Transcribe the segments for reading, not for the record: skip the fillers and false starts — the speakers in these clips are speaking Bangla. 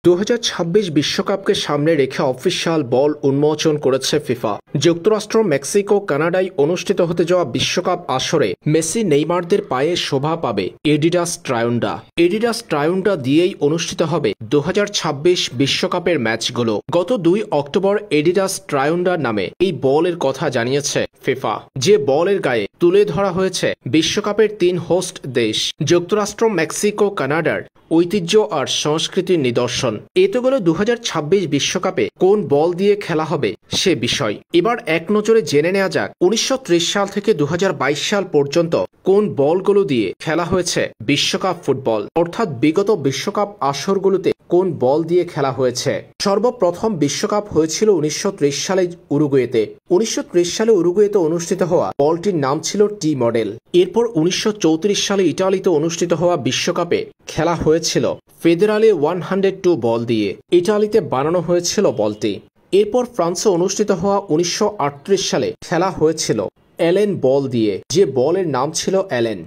2026 বিশ্বকাপকে সামনে রেখে অফিশিয়াল বল উন্মোচন করেছে ফিফা। যুক্তরাষ্ট্র, মেক্সিকো, কানাডায় অনুষ্ঠিত হতে যাওয়া বিশ্বকাপ আসরে মেসি, নেইমারদের পায়ে শোভা পাবে এডিডাস ট্রায়োন্ডা। এডিডাস ট্রায়োন্ডা দিয়েই অনুষ্ঠিত হবে 2026 বিশ্বকাপের ম্যাচগুলো। গত 2 অক্টোবর এডিডাস ট্রায়োন্ডা নামে এই বলের কথা জানিয়েছে ফিফা, যে বলের গায়ে তুলে ধরা হয়েছে বিশ্বকাপের 3 হোস্ট দেশ যুক্তরাষ্ট্র, মেক্সিকো, কানাডার ঐতিহ্য আর সংস্কৃতির নিদর্শন। এতে গেল 2026 বিশ্বকাপে কোন বল দিয়ে খেলা হবে সে বিষয়। এবার এক নজরে জেনে নেওয়া যাক 1930 সাল থেকে 2022 সাল পর্যন্ত কোন বলগুলো দিয়ে খেলা হয়েছে বিশ্বকাপ ফুটবল, অর্থাৎ বিগত বিশ্বকাপ আসরগুলোতে কোন বল দিয়ে খেলা হয়েছে। সর্বপ্রথম বিশ্বকাপ হয়েছিল 1930 সালে উরুগুয়েতে। 1930 সালে উরুগুয়েতে অনুষ্ঠিত হওয়া বলটির নাম ছিল টি মডেল। এরপর 1934 সালে ইটালিতে অনুষ্ঠিত হওয়া বিশ্বকাপে খেলা হয়েছিল ফেদেরালে 102 বল দিয়ে। ইটালিতে বানানো হয়েছিল বলটি। এরপর ফ্রান্সে অনুষ্ঠিত হওয়া 1938 সালে খেলা হয়েছিল অ্যালেন বল দিয়ে, যে বলের নাম ছিল অ্যালেন।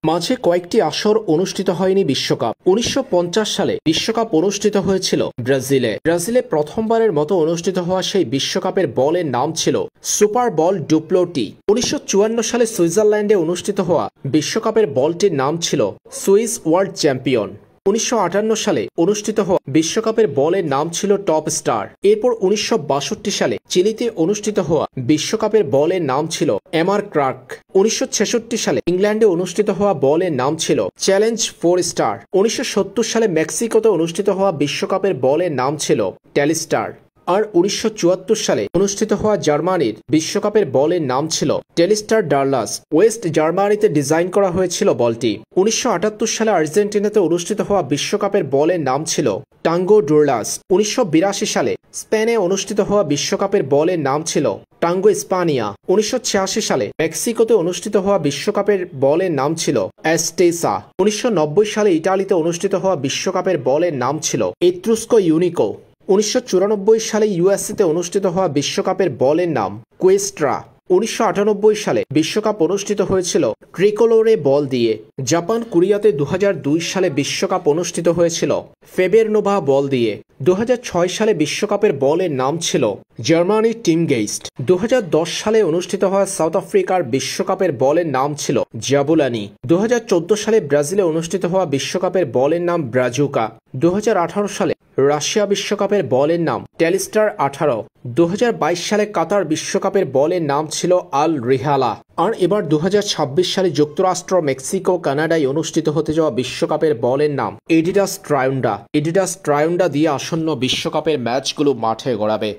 মাঝে কয়েকটি আসর অনুষ্ঠিত হয়নি বিশ্বকাপ। 1950 সালে বিশ্বকাপ অনুষ্ঠিত হয়েছিল ব্রাজিলে। ব্রাজিলে প্রথমবারের মতো অনুষ্ঠিত হওয়া সেই বিশ্বকাপের বলের নাম ছিল সুপার বল ডুপ্লোটি। 1954 সালে সুইজারল্যান্ডে অনুষ্ঠিত হওয়া বিশ্বকাপের বলটির নাম ছিল সুইস ওয়ার্ল্ড চ্যাম্পিয়ন। 1958 সালে অনুষ্ঠিত হওয়া বিশ্বকাপের বলের নাম ছিল টপ স্টার। এরপর 1962 সালে চিলিতে অনুষ্ঠিত হওয়া বিশ্বকাপের বলের নাম ছিল এমার ক্রাক। 1966 সালে ইংল্যান্ডে অনুষ্ঠিত হওয়া বলের নাম ছিল চ্যালেঞ্জ 4 স্টার। 1970 সালে মেক্সিকোতে অনুষ্ঠিত হওয়া বিশ্বকাপের বলের নাম ছিল টেলিস্টার। আর 1974 সালে অনুষ্ঠিত হওয়া জার্মানির বিশ্বকাপের বলের নাম ছিল টেলিস্টার ডার্লাস। ওয়েস্ট জার্মানিতে ডিজাইন করা হয়েছিল বলটি। 1978 সালে আর্জেন্টিনাতে অনুষ্ঠিত হওয়া বিশ্বকাপের বলের নাম ছিল টাঙ্গো ডোরলাস। 1982 সালে স্পেনে অনুষ্ঠিত হওয়া বিশ্বকাপের বলের নাম ছিল টাঙ্গো স্পানিয়া। 1986 সালে মেক্সিকোতে অনুষ্ঠিত হওয়া বিশ্বকাপের বলের নাম ছিল অ্যাস্টেসা। 1990 সালে ইটালিতে অনুষ্ঠিত হওয়া বিশ্বকাপের বলের নাম ছিল এত্রুস্কো ইউনিকো। 1994 সালে ইউএসএতে অনুষ্ঠিত হওয়া বিশ্বকাপের বলের নাম কোয়েস্ট্রা। 1998 সালে বিশ্বকাপ অনুষ্ঠিত হয়েছিল ট্রিকোলোরে বল দিয়ে। জাপান, কোরিয়াতে 2002 সালে বিশ্বকাপ অনুষ্ঠিত হয়েছিল ফেবেরনোভা বল দিয়ে। 2006 সালে বিশ্বকাপের বলের নাম ছিল জার্মানির টিম গেইস্ট। 2010 সালে অনুষ্ঠিত হওয়া সাউথ আফ্রিকার বিশ্বকাপের বলের নাম ছিল জাবুলানি। 2014 সালে ব্রাজিলে অনুষ্ঠিত হওয়া বিশ্বকাপের বলের নাম ব্রাজুকা। 2018 সালে রাশিয়া বিশ্বকাপের বলের নাম টেলিস্টার 18। 2022 সালে কাতার বিশ্বকাপের বলের নাম ছিল আল রিহালা। আর এবার 2026 সালে যুক্তরাষ্ট্র, মেক্সিকো, কানাডায় অনুষ্ঠিত হতে যাওয়া বিশ্বকাপের বলের নাম এডিডাস ট্রায়োন্ডা। এডিডাস ট্রায়োন্ডা দিয়ে আসন্ন বিশ্বকাপের ম্যাচগুলো মাঠে গড়াবে।